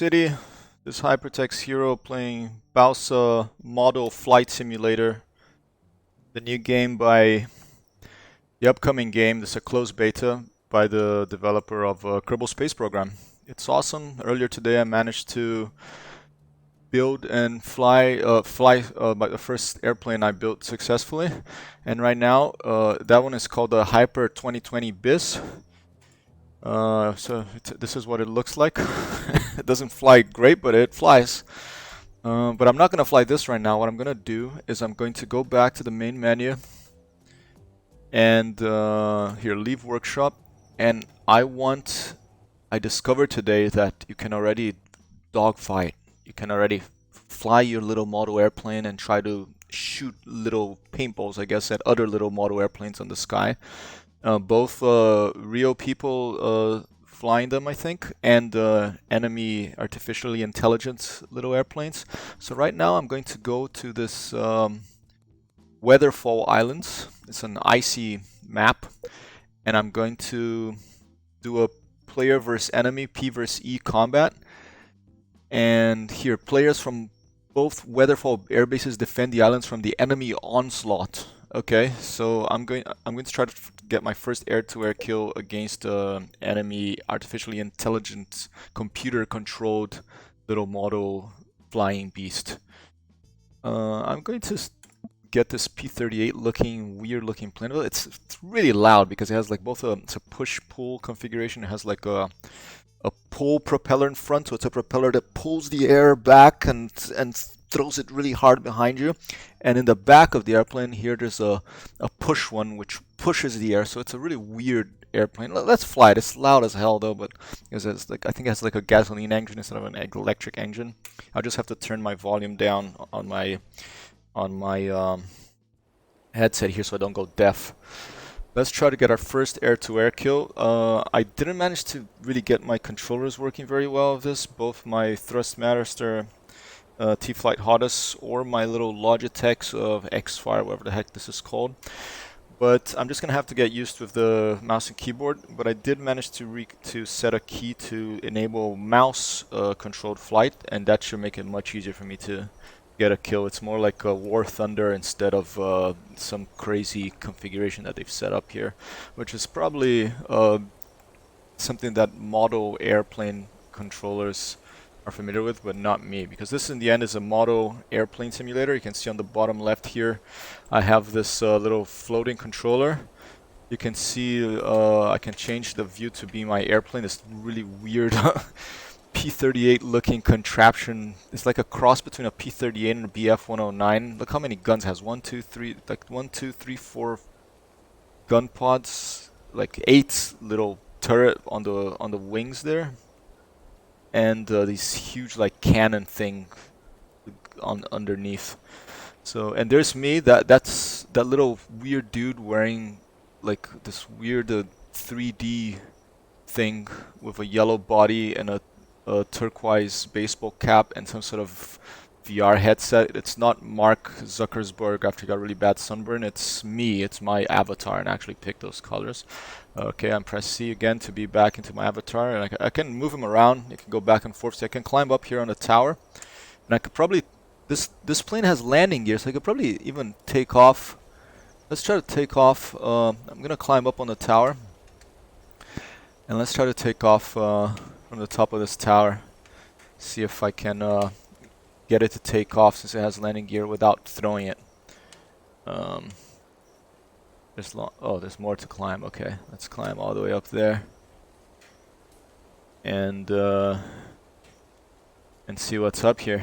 City. This Hypertext hero playing Balsa Model Flight Simulator, the new game by the upcoming game. This is a closed beta by the developer of Kerbal Space Program. It's awesome. Earlier today, I managed to build and fly by the first airplane I built successfully. And right now, that one is called the Hyper 2020 BIS. This is what it looks like. It doesn't fly great, but it flies. But I'm not going to fly this right now. What I'm going to do is I'm going to go back to the main menu and here, leave workshop. And I discovered today that you can already dogfight. You can already fly your little model airplane and try to shoot little paintballs, I guess, at other little model airplanes on the sky. Both real people flying them, I think, and enemy artificially intelligent little airplanes. So right now I'm going to go to this Weatherfall Islands. It's an icy map, and I'm going to do a player versus enemy, P versus E combat. And here, players from both Weatherfall air bases defend the islands from the enemy onslaught. Okay, so I'm going to try to get my first air-to-air kill against enemy artificially intelligent, computer-controlled little model flying beast. I'm going to get this P-38 looking, weird-looking plane. Well, it's really loud because it has like both it's a push-pull configuration. It has like a pull propeller in front, so it's a propeller that pulls the air back and throws it really hard behind you. And in the back of the airplane here, there's a push one which pushes the air. So it's a really weird airplane. Let's fly it. It's loud as hell though, but it's like, I think it has like a gasoline engine instead of an electric engine. I'll just have to turn my volume down on my headset here so I don't go deaf. Let's try to get our first air-to-air kill. I didn't manage to really get my controllers working very well with this. Both my Thrustmaster T-Flight Hodis or my little Logitech of X-Fire, whatever the heck this is called. But I'm just going to have to get used with the mouse and keyboard. But I did manage to set a key to enable mouse controlled flight, and that should make it much easier for me to get a kill. It's more like a War Thunder instead of some crazy configuration that they've set up here, which is probably something that model airplane controllers are familiar with, but not me, because this in the end is a model airplane simulator. You can see on the bottom left here I have this little floating controller. You can see I can change the view to be my airplane. This really weird P-38 looking contraption. It's like a cross between a P-38 and a BF-109. Look how many guns it has. 1, 2, 3, like 1, 2, 3, 4 gun pods, like 8 little turret on the wings there, and these huge like cannon thing on underneath. So, and there's me. That's that little weird dude wearing like this weird 3D thing with a yellow body and a turquoise baseball cap and some sort of VR headset. It's not Mark Zuckerberg after he got really bad sunburn. It's me. It's my avatar, and I actually picked those colors. Okay, I'm press C again to be back into my avatar, and I can move him around. It can go back and forth. So I can climb up here on the tower, and I could probably this plane has landing gear, so I could probably even take off. Let's try to take off. I'm gonna climb up on the tower, and let's try to take off from the top of this tower. See if I can get it to take off since it has landing gear without throwing it. There's more to climb. Okay, let's climb all the way up there and see what's up here.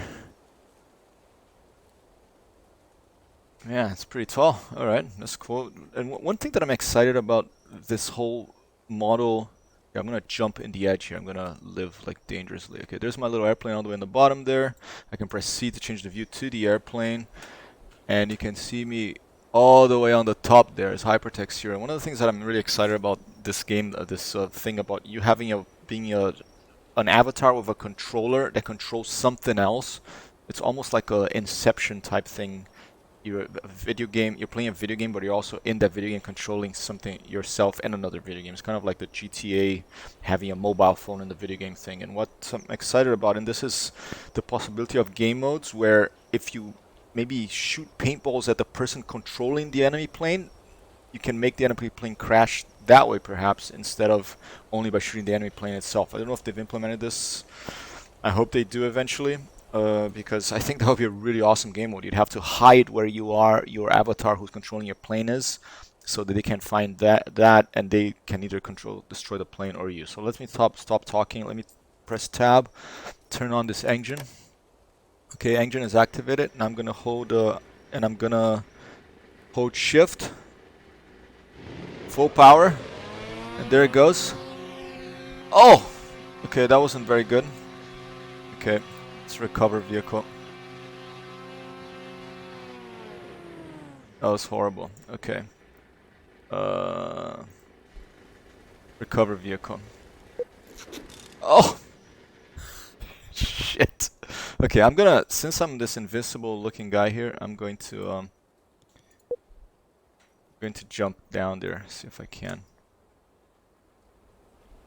Yeah, it's pretty tall. All right, that's cool. And one thing that I'm excited about this whole model. I'm gonna jump in the edge here. I'm gonna live like dangerously. Okay, there's my little airplane all the way in the bottom there. I can press C to change the view to the airplane, and you can see me all the way on the top there. Is Hypertext here. And one of the things that I'm really excited about this game, this thing about you having being an avatar with a controller that controls something else. It's almost like a Inception type thing. you're a video game, you're playing a video game, but you're also in that video game controlling something yourself and another video game. It's kind of like the GTA having a mobile phone in the video game thing. And what I'm excited about, and this is the possibility of game modes where if you maybe shoot paintballs at the person controlling the enemy plane, you can make the enemy plane crash that way perhaps, instead of only by shooting the enemy plane itself. I don't know if they've implemented this. I hope they do eventually. Because I think that would be a really awesome game mode. You'd have to hide where you are, your avatar who's controlling your plane is, so that they can find that and they can either destroy the plane or you. So let me stop talking. Let me press tab, turn on this engine. Okay, engine is activated, and I'm gonna hold shift, full power, and there it goes. Oh, okay, that wasn't very good. Okay. Let's recover vehicle. That was horrible. Okay. Recover vehicle. Oh! Shit. Okay, I'm gonna, since I'm this invincible looking guy here, I'm going to jump down there, see if I can.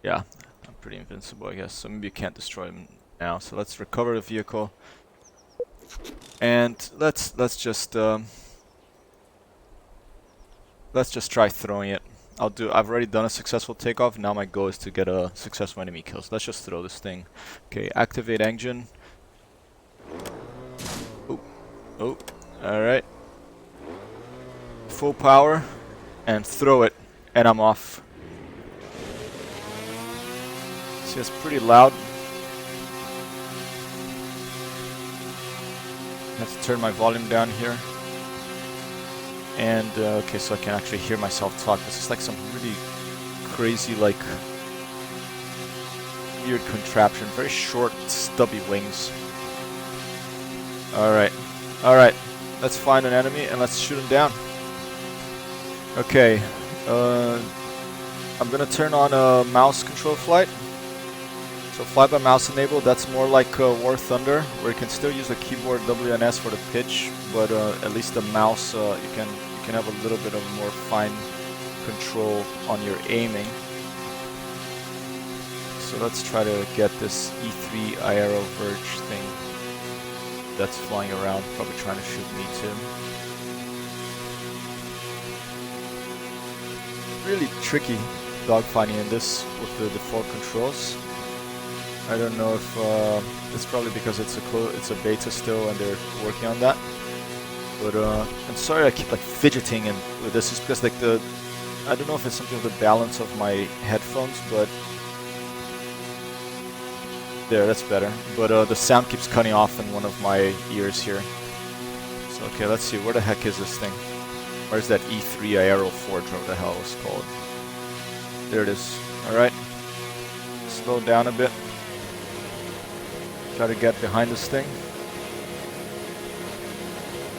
Yeah, I'm pretty invincible, I guess. So maybe you can't destroy him now. So let's recover the vehicle, and let's just try throwing it. I've already done a successful takeoff. Now my goal is to get a successful enemy kill. So let's just throw this thing. Okay, activate engine. Oh, all right. Full power, and throw it, and I'm off. See, it's pretty loud. I have to turn my volume down here. And, okay, so I can actually hear myself talk. This is like some really crazy, like, weird contraption. Very short, stubby wings. Alright. Alright. Let's find an enemy and let's shoot him down. Okay. I'm gonna turn on a mouse control flight. So fly by mouse enabled, that's more like War Thunder, where you can still use the keyboard W and S for the pitch, but at least the mouse, you can have a little bit of more fine control on your aiming. So let's try to get this E3 Aero Verge thing that's flying around, probably trying to shoot me too. Really tricky dogfighting in this with the default controls. I don't know if it's probably because it's a beta still and they're working on that. But I'm sorry I keep like fidgeting and with this. It's because like I don't know if it's something with the balance of my headphones, but there, that's better. But the sound keeps cutting off in one of my ears here. So okay, let's see, where the heck is this thing? Where's that E3 Aero Forge, whatever the hell it was called? There it is. Alright. Slow down a bit. Try to get behind this thing.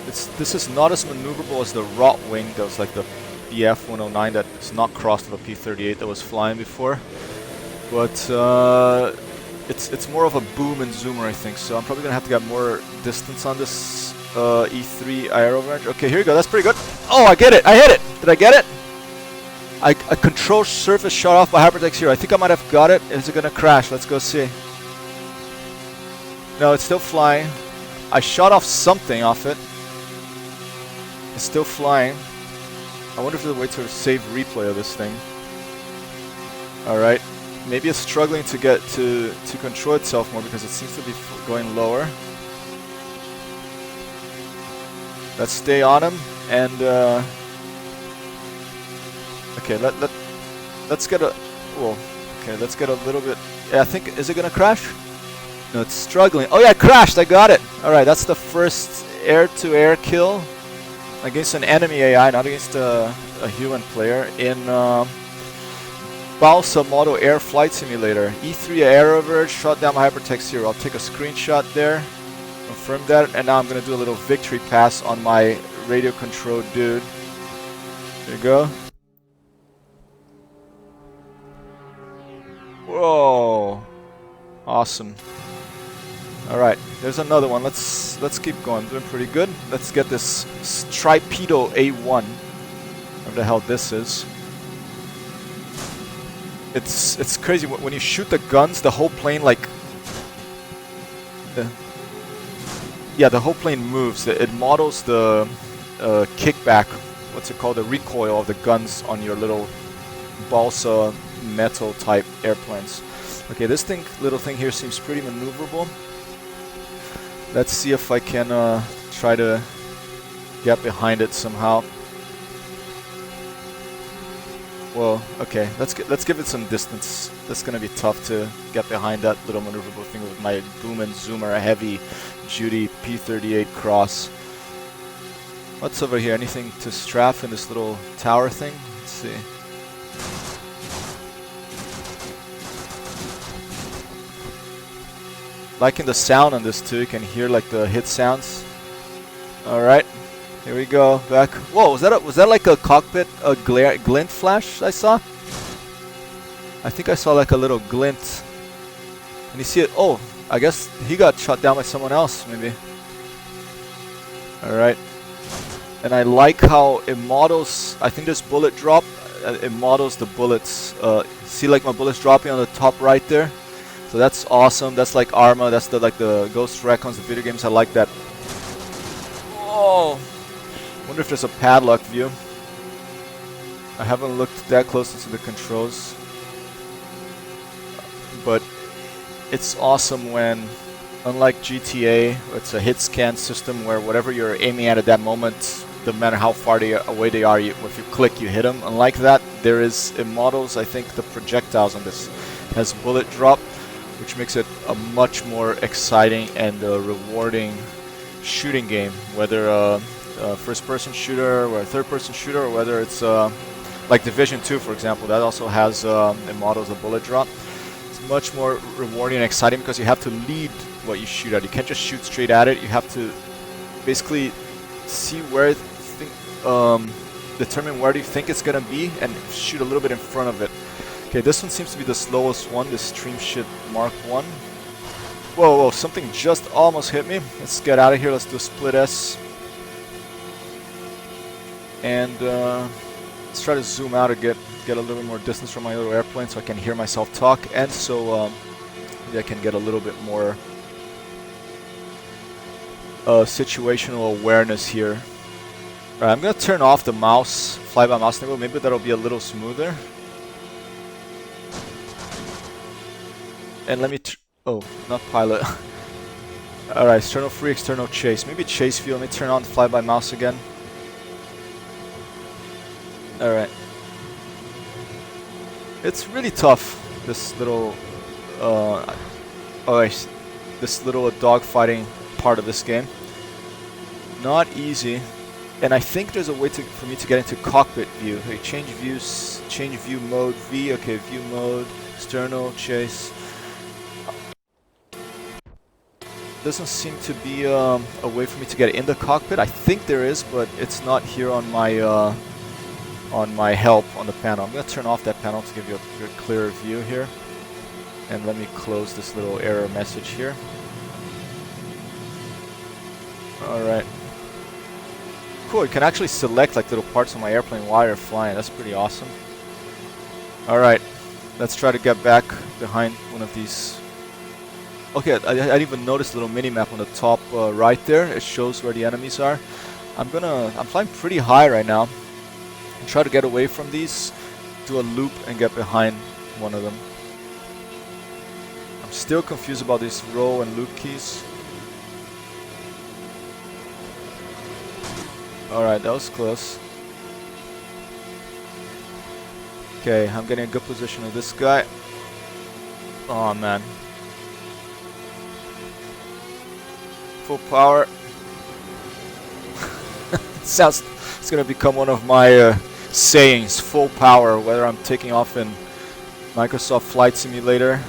This is not as maneuverable as the Rot Wing that was like the BF-109 that is not crossed with a P-38 that was flying before. But it's more of a boom and zoomer, I think. So I'm probably gonna have to get more distance on this E3 Aero Verge. Okay, here we go. That's pretty good. Oh, I get it. I hit it. Did I get it? A control surface shot off by hypertext here. I think I might have got it. Is it gonna crash? Let's go see. No, it's still flying. I shot off something off it. It's still flying. I wonder if there's a way to save replay of this thing. Alright. Maybe it's struggling to get to control itself more because it seems to be going lower. Let's stay on him and okay, let's get a let's get a little bit. Yeah, I think, is it gonna crash? No, it's struggling. Oh yeah, it crashed. I got it. All right, that's the first air-to-air kill against an enemy AI, not against a human player, in Balsa Model Air Flight Simulator. E3 Aero Verge, shot down my hypertext here. I'll take a screenshot there, confirm that, and now I'm gonna do a little victory pass on my radio-controlled dude. There you go. Whoa. Awesome. Alright, there's another one. Let's keep going. Doing pretty good. Let's get this Tripedo A1. Whatever the hell this is. It's crazy when you shoot the guns, the whole plane like yeah, the whole plane moves. It models the kickback, what's it called, the recoil of the guns on your little balsa metal type airplanes. Okay, this little thing here seems pretty maneuverable. Let's see if I can try to get behind it somehow. Well, okay, let's give it some distance. That's gonna be tough to get behind that little maneuverable thing with my boom and zoomer, a heavy duty P-38 Cross. What's over here? Anything to strap in this little tower thing? Let's see. Liking the sound on this too. You can hear like the hit sounds. All right, here we go. Back. Whoa, was that like a cockpit glint flash I saw? I think I saw like a little glint. And you see it? Oh, I guess he got shot down by someone else, maybe. All right. And I like how it models. I think this bullet drop. It models the bullets. See, like my bullets dropping on the top right there. So that's awesome. That's like Arma. That's like the Ghost Recon's, the video games. I like that. Oh, wonder if there's a padlock view. I haven't looked that close into the controls, but it's awesome when, unlike GTA, it's a hit scan system where whatever you're aiming at that moment, no matter how far away they are, if you click, you hit them. Unlike that, it models, I think, the projectiles on this. It has bullet drop, which makes it a much more exciting and rewarding shooting game, whether a first-person shooter or a third-person shooter, or whether it's like Division 2, for example. That also has it models a bullet drop. It's much more rewarding and exciting because you have to lead what you shoot at. You can't just shoot straight at it. You have to basically see where determine where do you think it's gonna be and shoot a little bit in front of it. Okay, this one seems to be the slowest one, this Stream Shit Mark 1. Whoa, whoa, something just almost hit me. Let's get out of here. Let's do a split S. And let's try to zoom out and get a little bit more distance from my little airplane so I can hear myself talk, and so maybe I can get a little bit more situational awareness here. Alright, I'm gonna turn off the mouse, fly-by mouse enable. Maybe that'll be a little smoother. And let me oh, not pilot. Alright, external free, external chase. Maybe chase view. Let me turn on the fly-by mouse again. Alright. It's really tough, this little this little dogfighting part of this game. Not easy. And I think there's a way for me to get into cockpit view. Okay, change views, change view mode V. Okay, view mode, external chase. Doesn't seem to be a way for me to get in the cockpit. I think there is, but it's not here on my help on the panel. I'm gonna turn off that panel to give you a clearer view here. And let me close this little error message here. Alright. Cool, you can actually select like little parts of my airplane while you're flying. That's pretty awesome. Alright, let's try to get back behind one of these. Okay, I didn't even notice the little mini-map on the top right there. It shows where the enemies are. I'm flying pretty high right now. And try to get away from these, do a loop and get behind one of them. I'm still confused about these roll and loop keys. Alright, that was close. Okay, I'm getting a good position of this guy. Oh man. Full power. It's gonna become one of my sayings, full power, whether I'm taking off in Microsoft Flight Simulator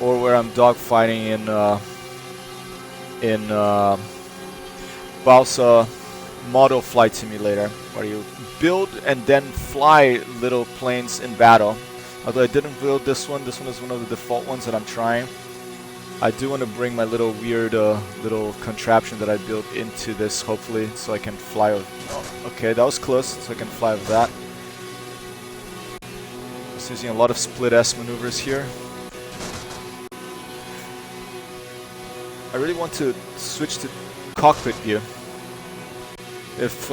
or where I'm dogfighting in Balsa Model Flight Simulator, where you build and then fly little planes in battle. Although I didn't build this one is one of the default ones that I'm trying. I do want to bring my little weird little contraption that I built into this, hopefully, so I can fly with... Oh, okay, that was close, so I can fly with that. Just using a lot of split S maneuvers here. I really want to switch to cockpit view. If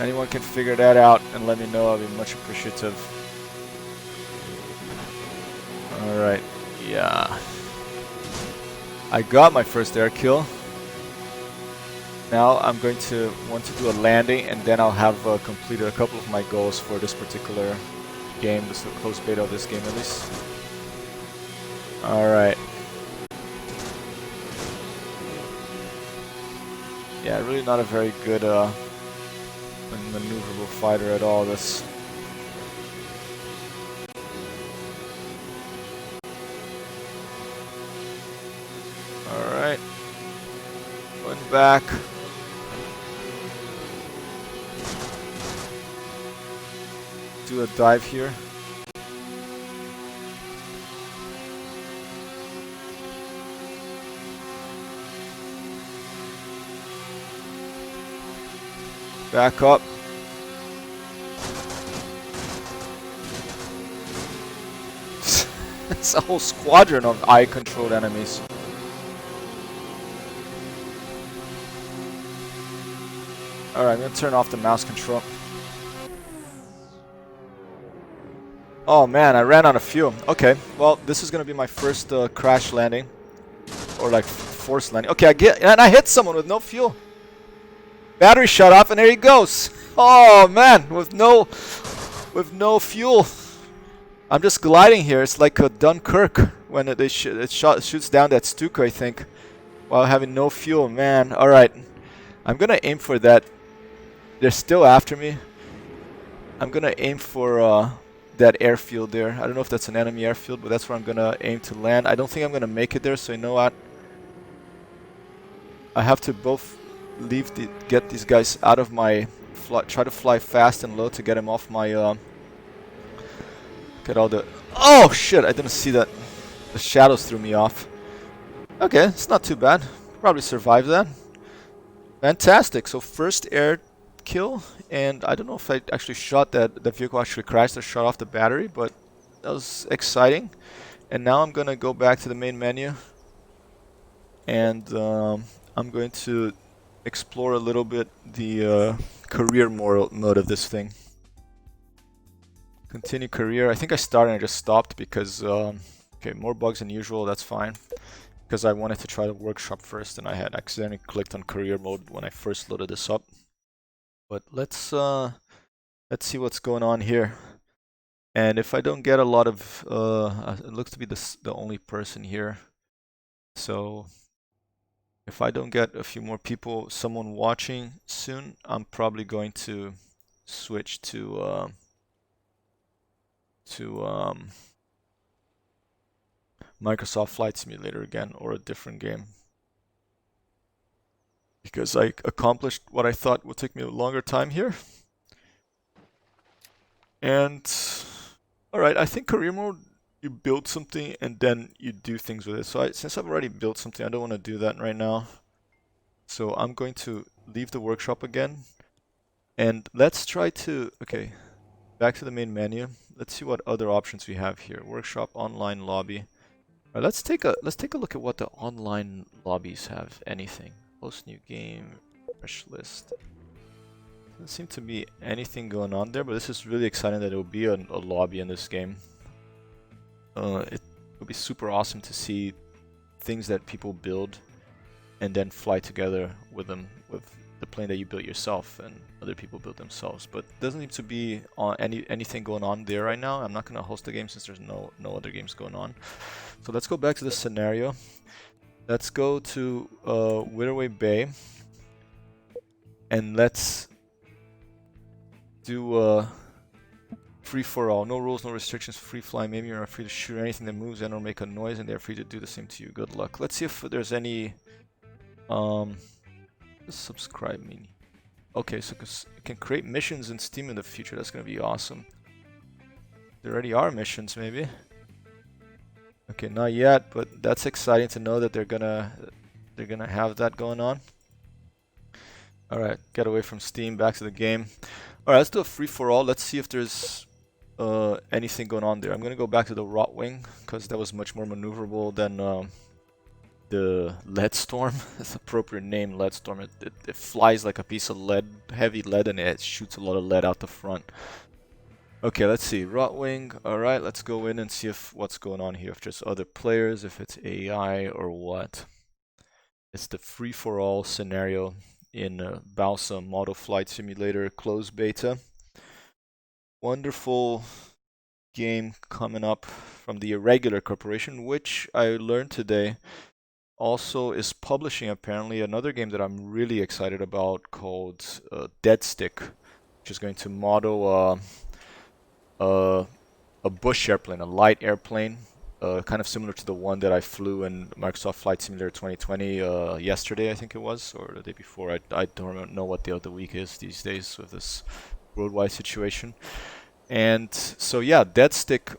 anyone can figure that out and let me know, I'll be much appreciative. Alright, yeah. I got my first air kill. Now I'm going to want to do a landing, and then I'll have completed a couple of my goals for this particular game, this close beta of this game at least. Alright. Yeah, really not a very good maneuverable fighter at all, this. Alright. Going back. Do a dive here. Back up. It's a whole squadron of eye-controlled enemies. Alright, I'm gonna turn off the mouse control. Oh man, I ran out of fuel. Okay, well, this is gonna be my first crash landing. Or like forced landing. Okay, I hit someone with no fuel. Battery shut off, and there he goes. Oh man, with no fuel. I'm just gliding here. It's like a Dunkirk when it shoots down that Stuka, I think, while having no fuel. Man, all right. I'm gonna aim for that. They're still after me. I'm gonna aim for that airfield there. I don't know if that's an enemy airfield, but that's where I'm gonna aim to land. I don't think I'm gonna make it there, so you know what? I have to both get these guys out of my try to fly fast and low to get him off my get all the... Oh shit, I didn't see that. The shadows threw me off. Okay, it's not too bad. Probably survive that. Fantastic. So first air kill, and I don't know if I actually shot that the vehicle actually crashed or shut off the battery, but that was exciting. And now I'm gonna go back to the main menu, and I'm going to explore a little bit the career mode of this thing. Continue career. I think I started and I just stopped because okay, more bugs than usual. That's fine, because I wanted to try the workshop first, and I had accidentally clicked on career mode when I first loaded this up. But let's see what's going on here. And if I don't get a lot of it looks to be the only person here. So if I don't get a few more people, someone watching soon, I'm probably going to switch to Microsoft Flight Simulator again, or a different game, because I accomplished what I thought would take me a longer time here. And alright, I think career mode, you build something and then you do things with it. So since I've already built something, I don't want to do that right now. So I'm going to leave the workshop again, and let's try to, okay, back to the main menu. Let's see what other options we have here. Workshop, online lobby. All right, let's take a look at what the online lobbies have. Anything? Host new game, fresh list. Doesn't seem to be anything going on there, but this is really exciting that it will be a lobby in this game. It would be super awesome to see things that people build and then fly together with them, with the plane that you built yourself and other people built themselves. But doesn't seem to be anything going on there right now. I'm not going to host the game since there's no other games going on. So let's go back to the scenario. Let's go to Whitaway Bay, and let's do free for all. No rules, no restrictions, free fly. Maybe you're free to shoot anything that moves and or make a noise, and they're free to do the same to you. Good luck. Let's see if there's any subscribe me. Okay, so you can create missions in Steam in the future. That's gonna be awesome. There already are missions, maybe. Okay, not yet, but that's exciting to know that they're gonna have that going on. All right, get away from Steam, back to the game. All right, let's do a free for all. Let's see if there's anything going on there. I'm gonna go back to the Rotwing because that was much more maneuverable than the Lead Storm. It's appropriate name, Lead Storm. It flies like a piece of lead, heavy lead, and it shoots a lot of lead out the front. Okay, let's see. Rotwing. All right, let's go in and see if what's going on here. If there's other players, if it's AI or what. It's the free-for-all scenario in Balsa Model Flight Simulator closed beta. Wonderful game coming up from the Irregular Corporation, which I learned today also is publishing apparently another game that I'm really excited about called Dead Stick, which is going to model a bush airplane, a light airplane, kind of similar to the one that I flew in Microsoft Flight Simulator 2020 yesterday, I think it was, or the day before. I don't know what the other week is these days with this worldwide situation. And so yeah, Dead Stick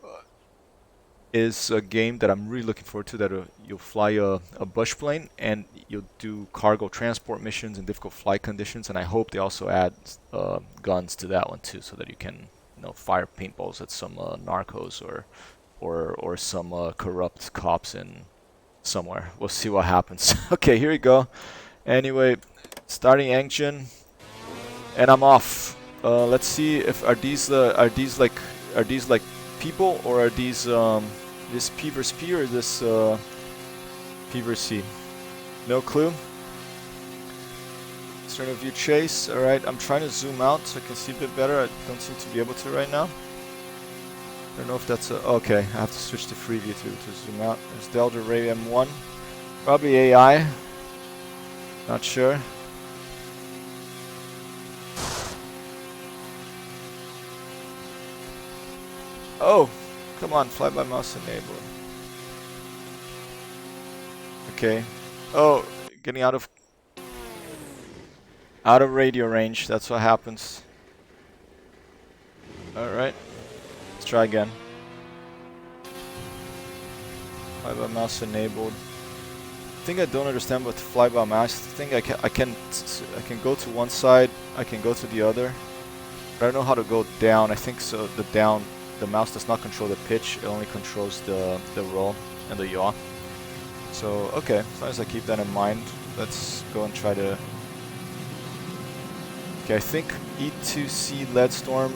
is a game that I'm really looking forward to, that you'll fly a bush plane and you'll do cargo transport missions in difficult flight conditions, and I hope they also add guns to that one too, so that you can fire paintballs at some narcos or some corrupt cops in somewhere. We'll see what happens. Okay, here we go. Anyway, starting engine, and I'm off. Let's see if are these like people, or are these this P versus P, or this P versus C? No clue. External view chase. All right, I'm trying to zoom out so I can see a bit better. I don't seem to be able to right now. I don't know if that's okay. I have to switch to free view to zoom out. There's Delta Ray M1, probably AI. Not sure. Oh, come on, fly by mouse enabled. Okay. Oh, getting out of radio range. That's what happens. All right, let's try again. Fly by mouse enabled. The thing I don't understand about the fly by mouse thing, I can go to one side, I can go to the other, but I don't know how to go down. I think so. The mouse does not control the pitch, it only controls the roll and the yaw. So, okay, as long as I keep that in mind, let's go and try to... Okay, I think E2C Lead Storm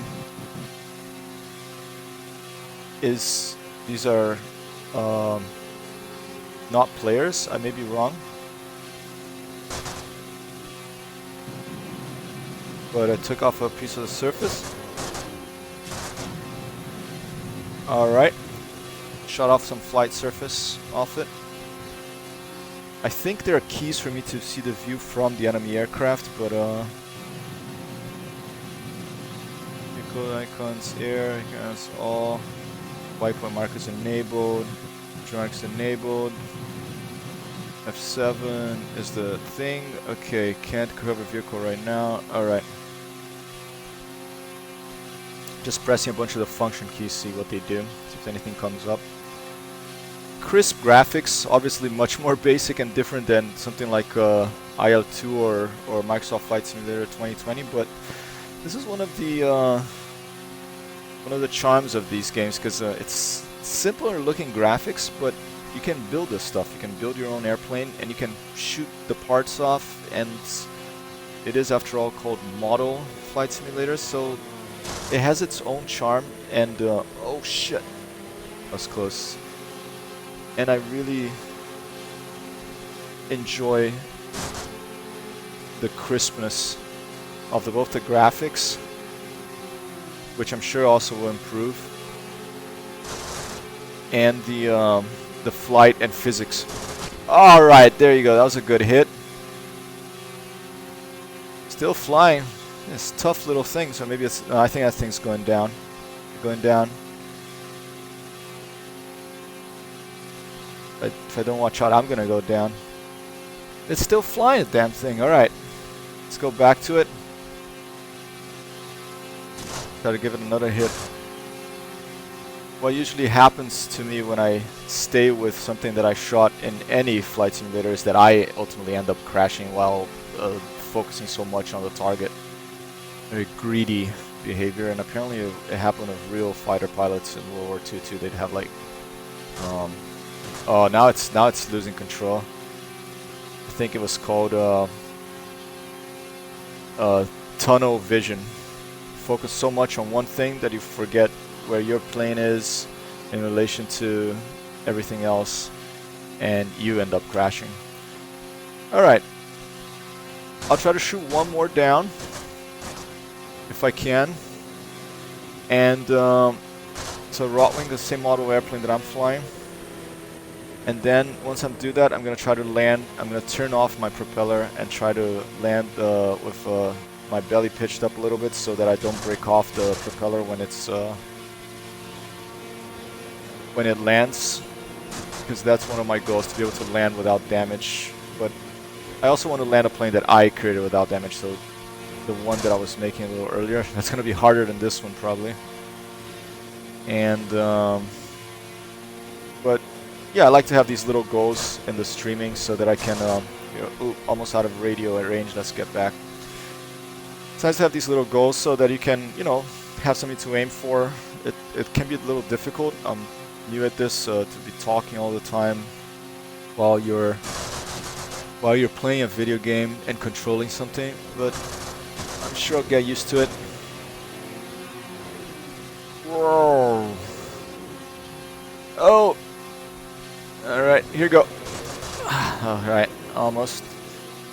is... These are not players, I may be wrong. But I took off a piece of the surface. Alright, shot off some flight surface off it. I think there are keys for me to see the view from the enemy aircraft, but vehicle icons, air, icons, all, waypoint markers enabled, marks enabled, F7 is the thing. Okay, can't cover vehicle right now. Alright. Just pressing a bunch of the function keys, see what they do, see if anything comes up. Crisp graphics, obviously much more basic and different than something like IL2 or Microsoft Flight Simulator 2020, but this is one of the charms of these games, because it's simpler looking graphics, but you can build this stuff. You can build your own airplane and you can shoot the parts off, and it is after all called Model Flight Simulator, so it has its own charm. And oh shit, that was close. And I really enjoy the crispness of both the graphics, which I'm sure also will improve, and the flight and physics. All right, there you go. That was a good hit. Still flying. It's a tough little thing, so maybe it's... I think that thing's going down. Going down. But if I don't watch out, I'm going to go down. It's still flying, the damn thing. All right. Let's go back to it. Try to give it another hit. what usually happens to me when I stay with something that I shot in any flight simulator is that I ultimately end up crashing while focusing so much on the target. Very greedy behavior, and apparently it happened with real fighter pilots in World War II too. They'd have like, oh, now it's losing control. I think it was called tunnel vision. Focus so much on one thing that you forget where your plane is in relation to everything else, and you end up crashing. Alright, I'll try to shoot one more down if I can, and so Rotwing, the same model airplane that I'm flying, and then once I do that, I'm gonna try to land. I'm gonna turn off my propeller and try to land with my belly pitched up a little bit so that I don't break off the propeller when it lands, because that's one of my goals, to be able to land without damage. But I also want to land a plane that I created without damage, so the one that I was making a little earlier, that's going to be harder than this one probably. And but yeah, I like to have these little goals in the streaming so that I can ooh, almost out of radio range. Let's get back. It's nice to have these little goals so that you can, you know, have something to aim for. It can be a little difficult. I'm new at this, to be talking all the time while you're playing a video game and controlling something, but I'm sure I'll get used to it. Whoa. Oh! Alright, here we go. Alright, almost.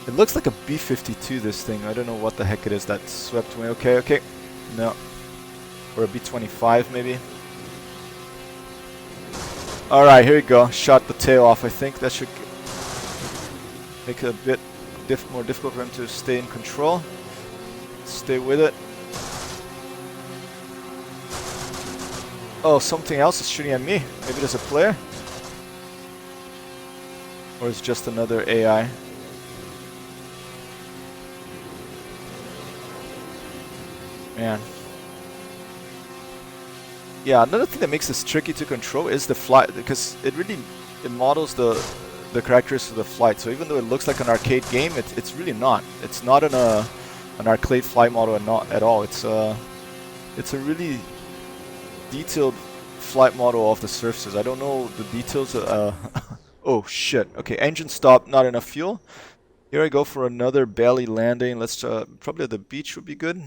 It looks like a B-52, this thing. I don't know what the heck it is that swept me. Okay, okay. No. Or a B-25, maybe. Alright, here we go. Shot the tail off. I think that should make it a bit more difficult for him to stay in control. Stay with it. Oh, something else is shooting at me. Maybe there's a player? Or it's just another AI? Man. Yeah, another thing that makes this tricky to control is the flight, because it models the characteristics of the flight. So even though it looks like an arcade game, it's really not. It's not an arcade flight model at all. It's a really detailed flight model of the surfaces. I don't know the details. Oh shit. Okay, engine stop. Not enough fuel. Here I go for another belly landing. Let's probably at the beach would be good.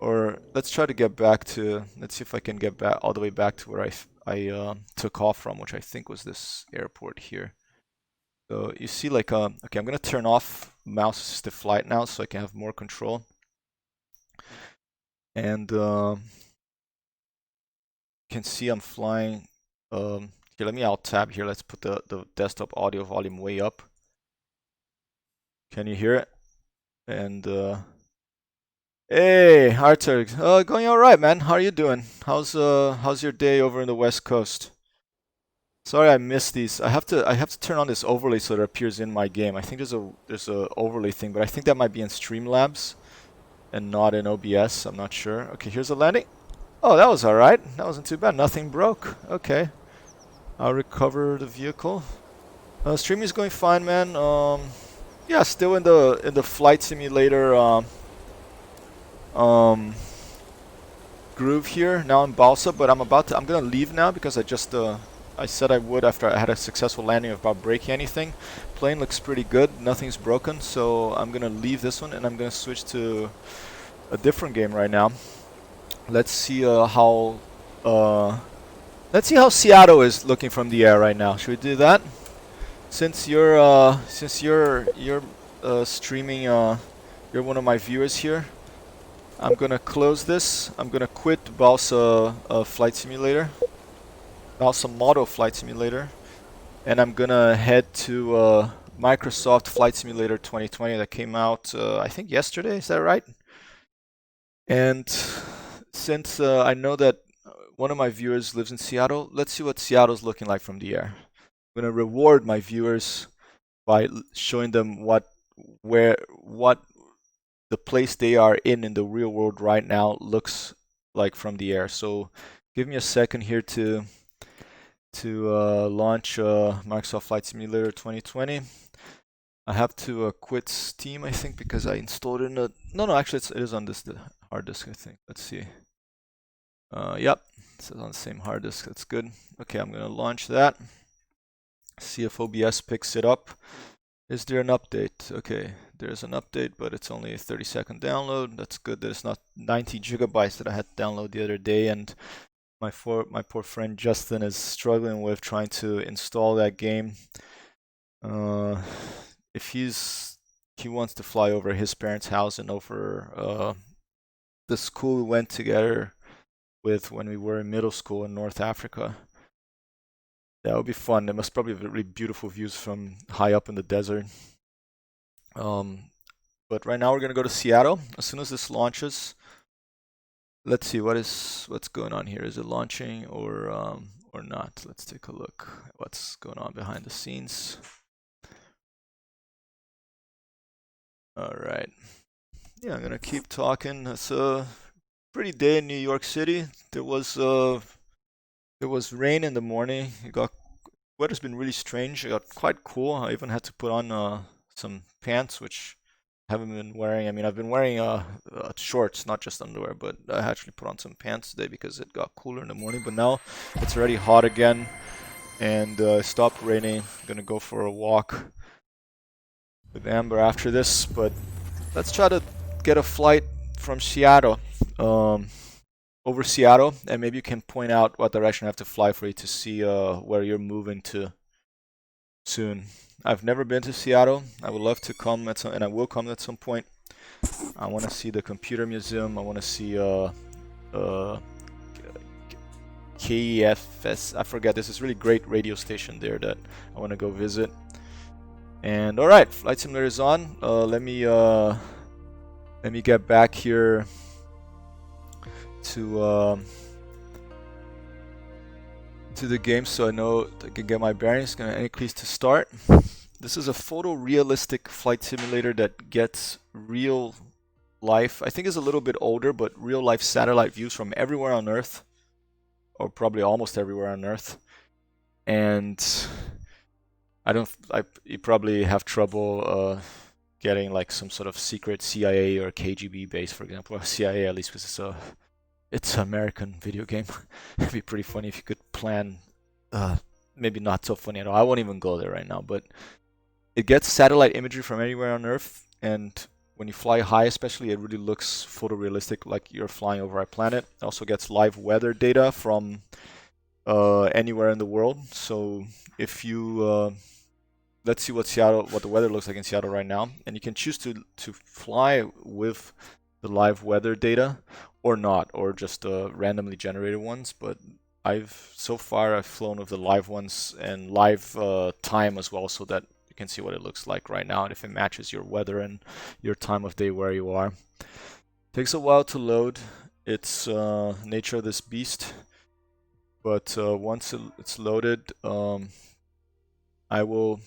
Or let's try to get back to, let's see if I can get back all the way back to where I took off from, which I think was this airport here. So you see, like, okay, I'm gonna turn off mouse assisted flight now so I can have more control. And you can see I'm flying. Here, let me alt tab here. Let's put the desktop audio volume way up. Can you hear it? And hey, Arthur. Going all right, man. How are you doing? How's your day over in the West Coast? Sorry, I missed these. I have to turn on this overlay so it appears in my game. I think there's a overlay thing, but I think that might be in Streamlabs and not in OBS. I'm not sure. Okay, here's a landing. Oh, that was all right. That wasn't too bad. Nothing broke. Okay, I'll recover the vehicle. Streaming is going fine, man. Yeah, still in the flight simulator groove here. Now in Balsa, but I'm gonna leave now because I said I would after I had a successful landing without breaking anything. Plane looks pretty good. Nothing's broken, so I'm gonna leave this one and I'm gonna switch to a different game right now. Let's see how Seattle is looking from the air right now. Should we do that? Since you're streaming, you're one of my viewers here. I'm gonna close this. I'm gonna quit Balsa Flight Simulator, Balsa Model Flight Simulator, and I'm gonna head to Microsoft Flight Simulator 2020 that came out I think yesterday. Is that right? And since I know that one of my viewers lives in Seattle, let's see what Seattle's looking like from the air. I'm gonna reward my viewers by showing them what the place they are in the real world right now looks like from the air. So give me a second here to launch Microsoft Flight Simulator 2020. I have to quit Steam, I think, because I installed it in a... No, actually, it is on this hard disk, I think. Let's see. Yep, it says on the same hard disk. That's good. Okay, I'm going to launch that. See if OBS picks it up. Is there an update? Okay, there's an update, but it's only a 30-second download. That's good that it's not 90 gigabytes that I had to download the other day, and my poor friend Justin is struggling with trying to install that game. If he wants to fly over his parents' house and over the school we went together with when we were in middle school in North Africa. That would be fun. There must probably be really beautiful views from high up in the desert. But right now we're gonna go to Seattle. As soon as this launches, let's see what's going on here. Is it launching or not? Let's take a look at what's going on behind the scenes. All right. Yeah, I'm gonna keep talking. It's a pretty day in New York City. There was rain in the morning. Weather's been really strange. It got quite cool. I even had to put on some pants, which I haven't been wearing. I mean, I've been wearing shorts, not just underwear, but I actually put on some pants today because it got cooler in the morning. But now it's already hot again, and it stopped raining. I'm gonna go for a walk with Amber after this, but let's try to get a flight from Seattle. Over Seattle, and maybe you can point out what direction I have to fly for you to see where you're moving to soon. I've never been to Seattle. I would love to come and I will come at some point. I want to see the computer museum. I want to see KEFS. I forget. There's this really great radio station there that I want to go visit. And all right, Flight Simulator is on. Let me get back here to the game so I know I can get my bearings. Gonna any keys to start. This is a photorealistic flight simulator that gets real life. I think it's a little bit older, but real life satellite views from everywhere on Earth, or probably almost everywhere on Earth. And you probably have trouble getting like some sort of secret CIA or KGB base, for example, or CIA at least, because it's an American video game. It'd be pretty funny if you could plan, maybe not so funny at all. I won't even go there right now, but it gets satellite imagery from anywhere on Earth, and when you fly high especially, it really looks photorealistic, like you're flying over a planet. It also gets live weather data from anywhere in the world. So if you let's see what the weather looks like in Seattle right now, and you can choose to fly with the live weather data or not, or just randomly generated ones. But so far I've flown with the live ones and live time as well, so that you can see what it looks like right now and if it matches your weather and your time of day where you are. Takes a while to load. It's nature of this beast, but once it's loaded, I will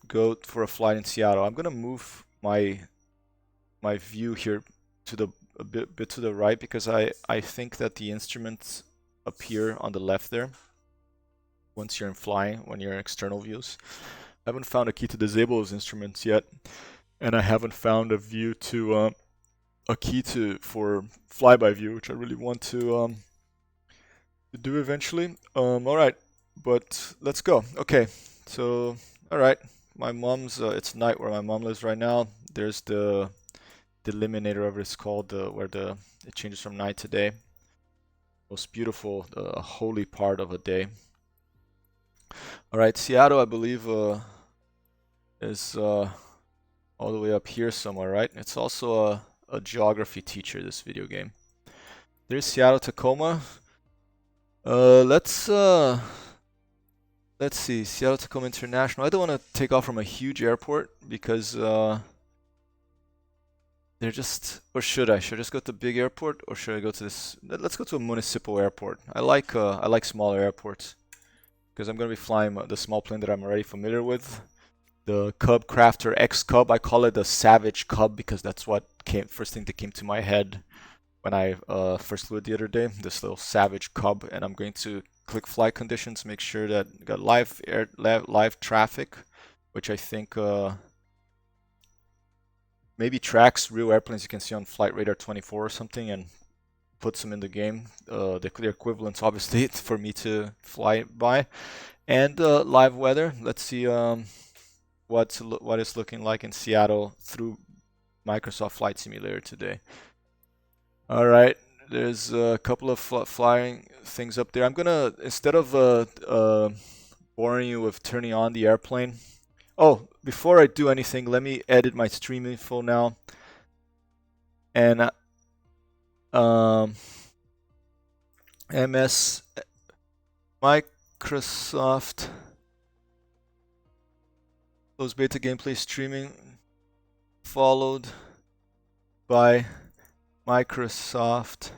go for a flight in Seattle. I'm gonna move my view here to a bit to the right, because I think that the instruments appear on the left there once you're in flying, when you're in external views. I haven't found a key to disable those instruments yet, and I haven't found a view to a key for flyby view, which I really want to do eventually. All right, but let's go. Okay, so all right, my mom's it's night where my mom lives right now. There's the eliminator, whatever it's called, where it changes from night to day. Most beautiful, holy part of a day. All right, Seattle, I believe, is all the way up here somewhere, right? It's also a geography teacher, this video game. There's Seattle, Tacoma. Let's see, Seattle, Tacoma International. I don't want to take off from a huge airport because they're just, or should I? Should I just go to a big airport, or should I go to this? Let's go to a municipal airport. I like smaller airports because I'm gonna be flying the small plane that I'm already familiar with, the Cub Crafter X Cub. I call it the Savage Cub because that's what first thing that came to my head when I first flew it the other day, this little Savage Cub, and I'm going to click flight conditions, make sure that got live traffic, which I think maybe tracks real airplanes you can see on Flight Radar 24 or something, and puts them in the game. The clear equivalents, obviously, for me to fly by, and live weather. Let's see what it's looking like in Seattle through Microsoft Flight Simulator today. All right, there's a couple of flying things up there. I'm gonna, instead of boring you with turning on the airplane. Oh, before I do anything, let me edit my stream info now. And MS Microsoft closed beta gameplay streaming followed by Microsoft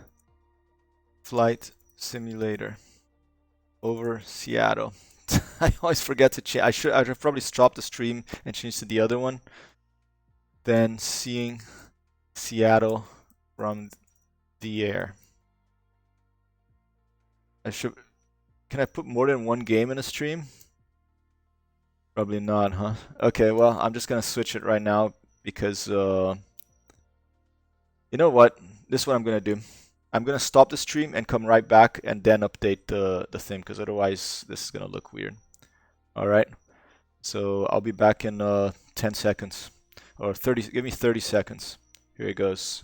Flight Simulator over Seattle. I always forget to change. I should probably stop the stream and change to the other one. Then seeing Seattle from the air. Can I put more than one game in a stream? Probably not, huh? Okay, well, I'm just gonna switch it right now because you know what? This is what I'm gonna do. I'm gonna stop the stream and come right back and then update the thing, because otherwise this is gonna look weird. All right. So I'll be back in 10 seconds or 30. Give me 30 seconds. Here it goes.